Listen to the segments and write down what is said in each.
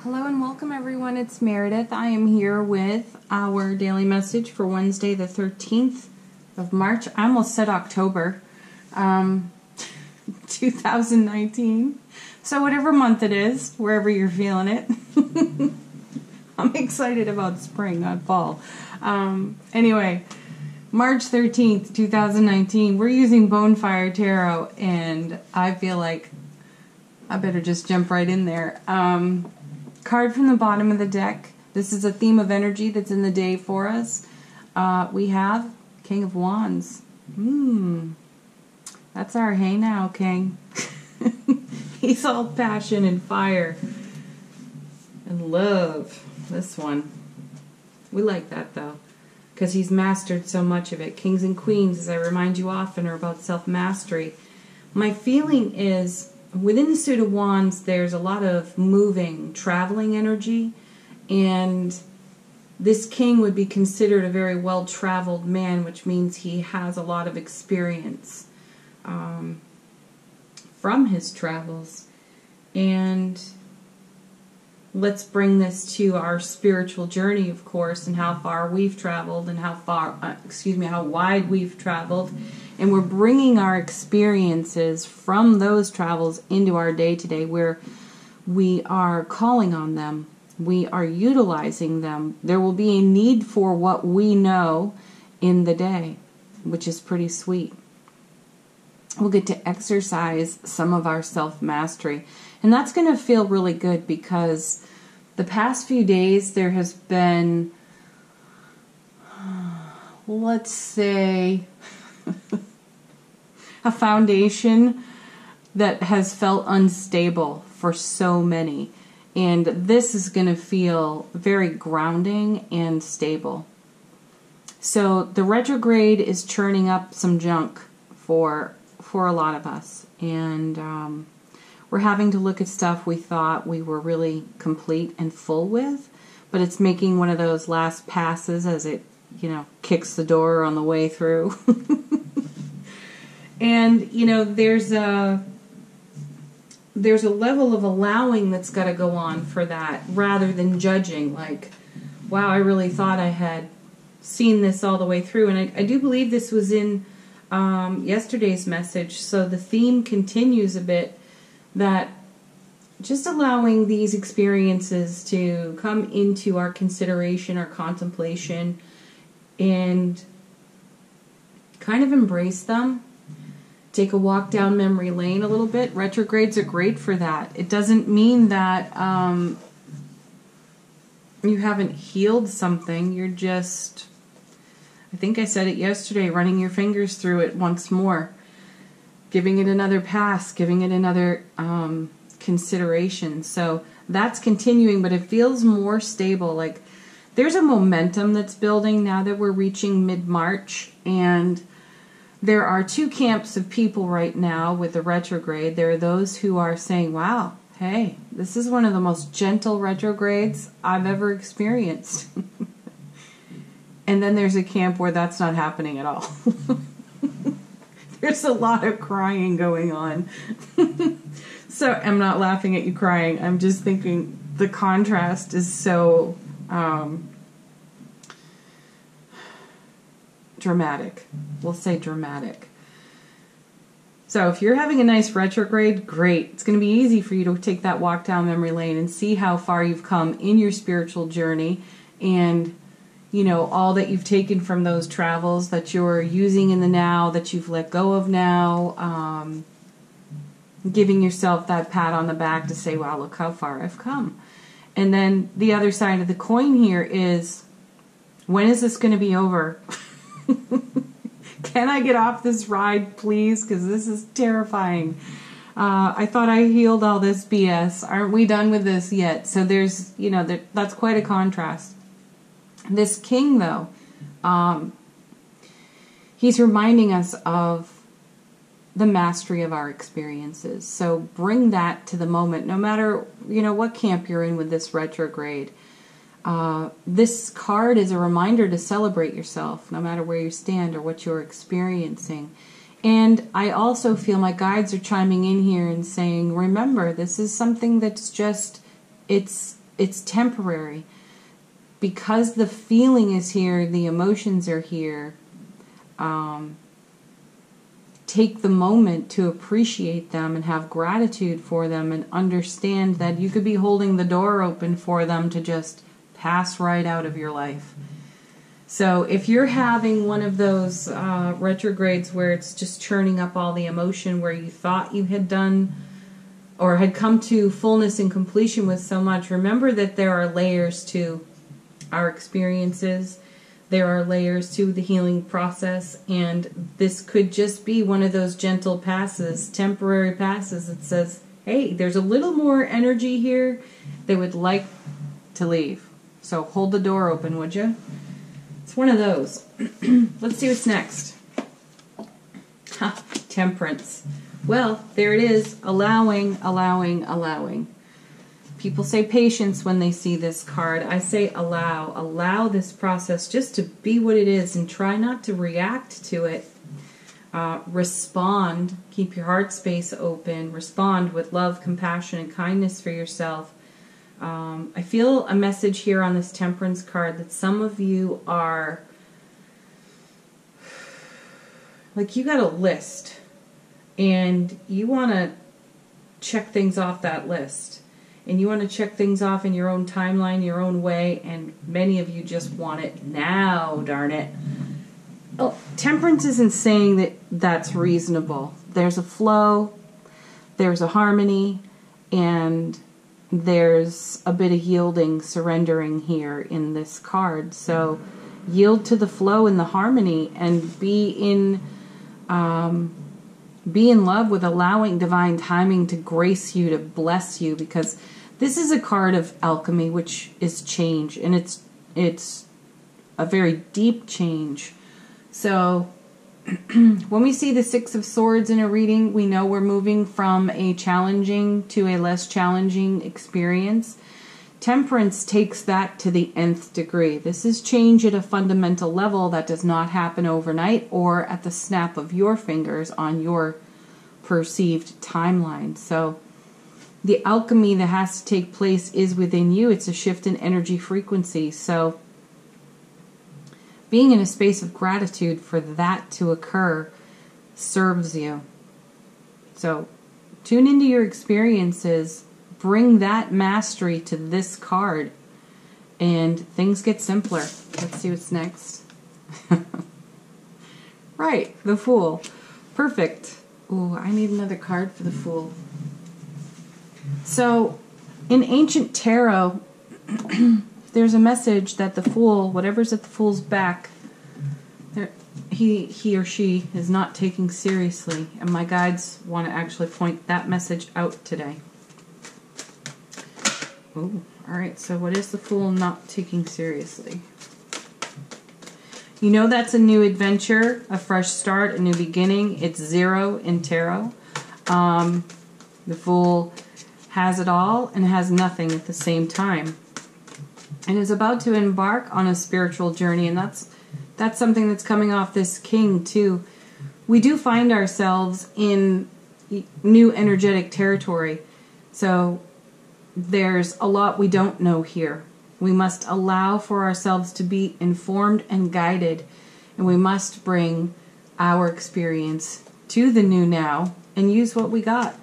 Hello and welcome everyone, it's Meredith. I am here with our daily message for Wednesday the 13th of March. I almost said October, 2019. So whatever month it is, wherever you're feeling it. I'm excited about spring, not fall. Anyway, March 13th, 2019, we're using Bonefire Tarot, and I feel like I better just jump right in there. Card from the bottom of the deck. This is a theme of energy that's in the day for us. We have King of Wands. That's our hey now, King. He's all passion and fire and love. This one. We like that though, because he's mastered so much of it. Kings and Queens, as I remind you often, are about self-mastery. My feeling is, within the suit of wands, there's a lot of moving, traveling energy, and this king would be considered a very well-traveled man, which means he has a lot of experience from his travels. And let's bring this to our spiritual journey, of course, and how far we've traveled and how wide we've traveled. And we're bringing our experiences from those travels into our day-to-day, where we are calling on them. We are utilizing them. There will be a need for what we know in the day, which is pretty sweet. We'll get to exercise some of our self-mastery. And that's going to feel really good, because the past few days there has been, let's say, a foundation that has felt unstable for so many. And this is going to feel very grounding and stable. So the retrograde is churning up some junk for a lot of us. And we're having to look at stuff we thought we were really complete and full with. But it's making one of those last passes as it, kicks the door on the way through. And, there's a level of allowing that's got to go on for that, rather than judging, like, wow, I really thought I had seen this all the way through. And I do believe this was in yesterday's message, so the theme continues a bit, that just allowing these experiences to come into our consideration, our contemplation, and kind of embrace them. Take a walk down memory lane a little bit. Retrogrades are great for that. It doesn't mean that you haven't healed something. You're just, I think I said it yesterday, running your fingers through it once more. Giving it another pass, giving it another consideration. So that's continuing, but it feels more stable. Like there's a momentum that's building now that we're reaching mid-March, and there are two camps of people right now with the retrograde. There are those who are saying, wow, hey, this is one of the most gentle retrogrades I've ever experienced. And then there's a camp where that's not happening at all. There's a lot of crying going on. So I'm not laughing at you crying. I'm just thinking the contrast is so dramatic. We'll say dramatic. So if you're having a nice retrograde, great. It's going to be easy for you to take that walk down memory lane and see how far you've come in your spiritual journey, and all that you've taken from those travels that you're using in the now, that you've let go of now, giving yourself that pat on the back to say, wow, look how far I've come. And then the other side of the coin here is, when is this going to be over? Can I get off this ride, please? Because this is terrifying. I thought I healed all this BS. Aren't we done with this yet? So there's, that's quite a contrast. This king, though, he's reminding us of the mastery of our experiences. So bring that to the moment, no matter, what camp you're in with this retrograde. This card is a reminder to celebrate yourself, no matter where you stand or what you're experiencing. And I also feel my guides are chiming in here and saying, remember, this is something that's just, it's it's temporary. Because the feeling is here, the emotions are here, take the moment to appreciate them and have gratitude for them and understand that you could be holding the door open for them to just pass right out of your life. So if you're having one of those retrogrades where it's just churning up all the emotion, where you thought you had done or had come to fullness and completion with so much, remember that there are layers to our experiences. There are layers to the healing process, and this could just be one of those gentle passes, temporary passes that says, hey, there's a little more energy here that would like to leave. So hold the door open, would you? It's one of those. Let's see what's next. Temperance. Well, there it is. Allowing, allowing, allowing. People say patience when they see this card. I say allow. Allow this process just to be what it is and try not to react to it. Respond. Keep your heart space open. Respond with love, compassion, and kindness for yourself. I feel a message here on this temperance card that some of you are, like, you got a list and you want to check things off that list. And you want to check things off in your own timeline, your own way, and many of you just want it now, darn it. Oh, temperance isn't saying that that's reasonable. There's a flow, there's a harmony, and there's a bit of yielding, surrendering here in this card. So yield to the flow and the harmony and be in love with allowing divine timing to grace you, to bless you, because this is a card of alchemy, which is change, and it's a very deep change. So when we see the Six of Swords in a reading, we know we're moving from a challenging to a less challenging experience. Temperance takes that to the nth degree. This is change at a fundamental level that does not happen overnight or at the snap of your fingers on your perceived timeline. So the alchemy that has to take place is within you. It's a shift in energy frequency. So being in a space of gratitude for that to occur serves you. So tune into your experiences, bring that mastery to this card, and things get simpler. Let's see what's next. Right, the Fool. Perfect. Ooh, I need another card for the Fool. So, in ancient tarot, there's a message that the Fool, whatever's at the Fool's back, he or she is not taking seriously. And my guides want to actually point that message out today. Ooh, alright, so what is the Fool not taking seriously? You know that's a new adventure, a fresh start, a new beginning. It's 0 in tarot. The Fool has it all and has nothing at the same time, and is about to embark on a spiritual journey, and that's something that's coming off this King too. We do find ourselves in new energetic territory, so there's a lot we don't know here. We must allow for ourselves to be informed and guided, and we must bring our experience to the new now and use what we got.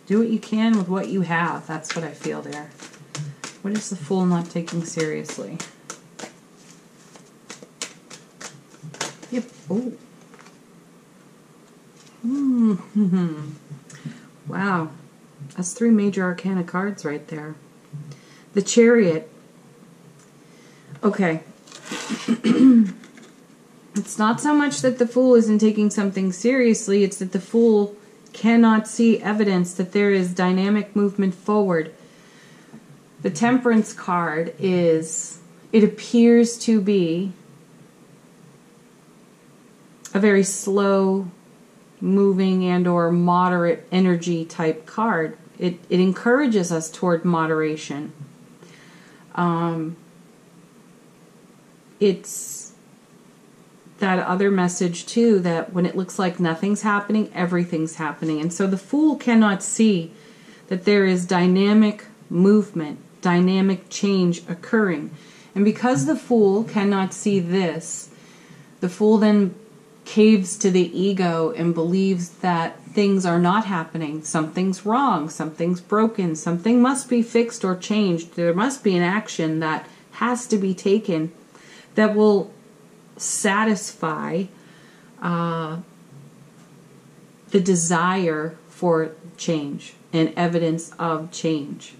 Do what you can with what you have. That's what I feel there. What is the Fool not taking seriously? Yep. Oh. Wow. That's 3 major arcana cards right there. The Chariot. Okay. It's not so much that the Fool isn't taking something seriously, it's that the Fool cannot see evidence that there is dynamic movement forward. The Temperance card is, it appears to be a very slow moving and or moderate energy type card. It encourages us toward moderation. It's that other message too, that when it looks like nothing's happening, everything's happening. And so the Fool cannot see that there is dynamic movement, dynamic change occurring. And because the Fool cannot see this, the Fool then caves to the ego and believes that things are not happening. Something's wrong, something's broken, something must be fixed or changed. There must be an action that has to be taken that will satisfy the desire for change and evidence of change.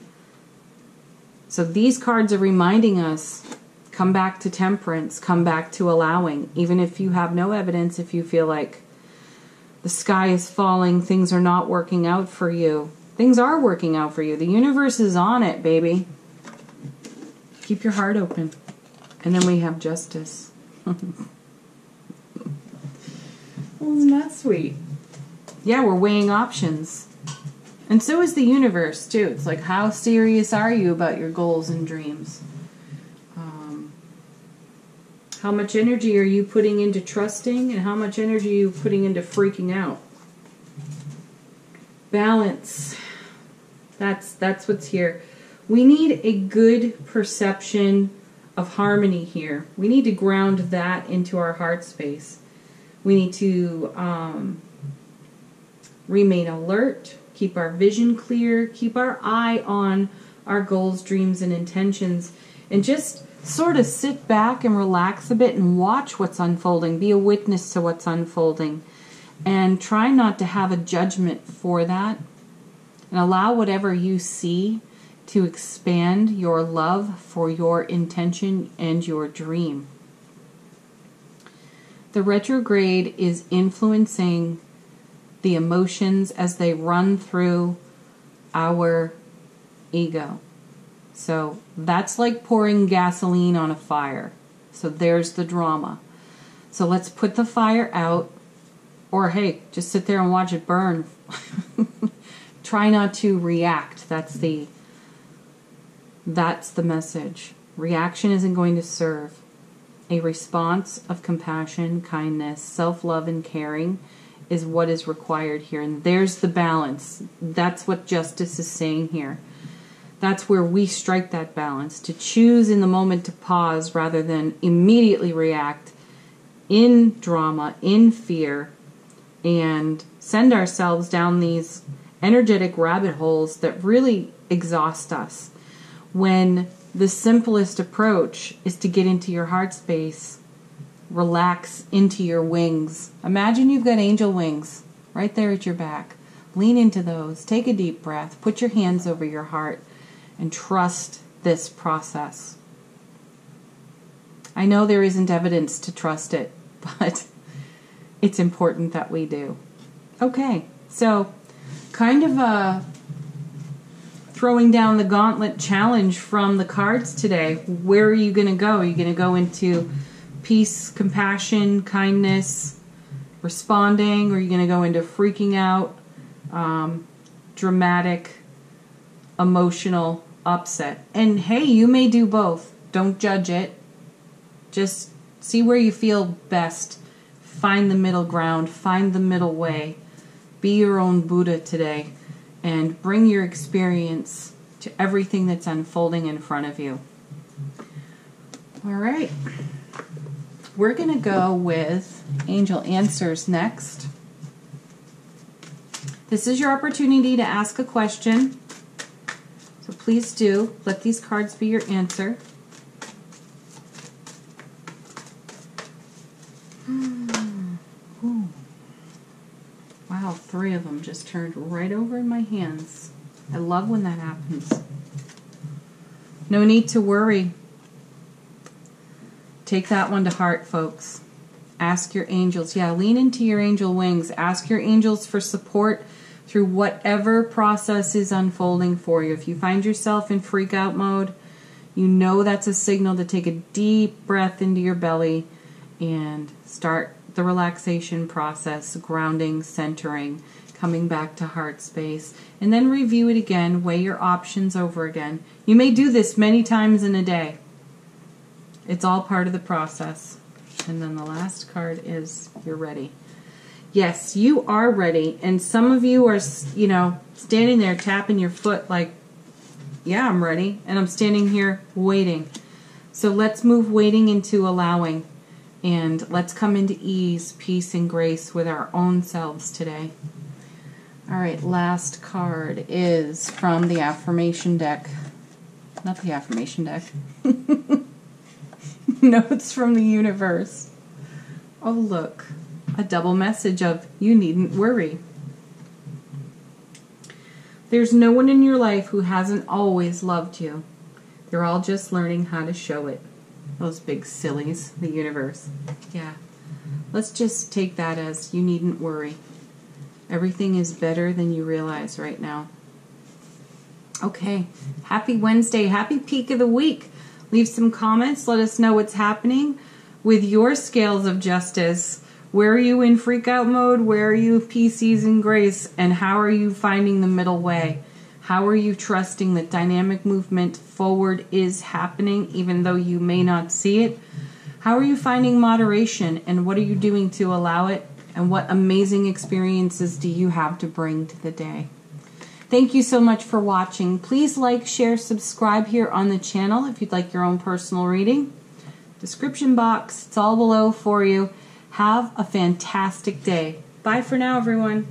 So these cards are reminding us, come back to temperance, come back to allowing. Even if you have no evidence, if you feel like the sky is falling, things are not working out for you. Things are working out for you. The universe is on it, baby. Keep your heart open. And then we have justice. Well, isn't that sweet? Yeah, we're weighing options. And so is the universe, too. It's like, how serious are you about your goals and dreams? How much energy are you putting into trusting, and how much energy are you putting into freaking out? Balance. That's what's here. We need a good perception of harmony here. We need to ground that into our heart space. We need to remain alert, keep our vision clear, keep our eye on our goals, dreams, and intentions, and just sort of sit back and relax a bit and watch what's unfolding. Be a witness to what's unfolding. And try not to have a judgment for that. And allow whatever you see to expand your love for your intention and your dream. The retrograde is influencing the emotions as they run through our ego. So that's like pouring gasoline on a fire. So there's the drama. So let's put the fire out, or hey, just sit there and watch it burn. Try not to react. That's the message. Reaction isn't going to serve. A response of compassion, kindness, self-love, and caring is what is required here. And there's the balance. That's what justice is saying here. That's where we strike that balance, to choose in the moment to pause rather than immediately react in drama, in fear, and send ourselves down these energetic rabbit holes that really exhaust us. When the simplest approach is to get into your heart space, relax into your wings. Imagine you've got angel wings right there at your back. Lean into those. Take a deep breath. Put your hands over your heart. And trust this process. I know there isn't evidence to trust it, but it's important that we do. Okay, so kind of throwing down the gauntlet challenge from the cards today. Where are you going to go? Are you going to go into peace, compassion, kindness, responding? Or are you going to go into freaking out, dramatic, emotional upset? And hey, you may do both. Don't judge it. Just see where you feel best. Find the middle ground. Find the middle way. Be your own Buddha today and bring your experience to everything that's unfolding in front of you. All right. We're going to go with Angel Answers next. This is your opportunity to ask a question. So please do let these cards be your answer. Ooh. Wow, 3 of them just turned right over in my hands. I love when that happens. No need to worry. Take that one to heart, folks. Ask your angels. Yeah, lean into your angel wings. Ask your angels for support through whatever process is unfolding for you. If you find yourself in freak out mode, you know that's a signal to take a deep breath into your belly and start the relaxation process, grounding, centering, coming back to heart space, and then review it again, weigh your options over again. You may do this many times in a day. It's all part of the process. And then the last card is, you're ready. Yes, you are ready. And some of you are, you know, standing there tapping your foot like, yeah, I'm ready. And I'm standing here waiting. So let's move waiting into allowing. And let's come into ease, peace, and grace with our own selves today. All right, last card is from the affirmation deck. Not the affirmation deck. Notes from the universe. Oh, look. A double message of, you needn't worry. There's no one in your life who hasn't always loved you. They're all just learning how to show it. Those big sillies, the universe. Yeah. Let's just take that as, you needn't worry. Everything is better than you realize right now. Okay. Happy Wednesday. Happy peak of the week. Leave some comments. Let us know what's happening with your scales of justice. Where are you in freak out mode? Where are you peace, ease, and grace? And how are you finding the middle way? How are you trusting that dynamic movement forward is happening even though you may not see it? How are you finding moderation, and what are you doing to allow it? And what amazing experiences do you have to bring to the day? Thank you so much for watching. Please like, share, subscribe here on the channel if you'd like your own personal reading. Description box, it's all below for you. Have a fantastic day. Bye for now, everyone.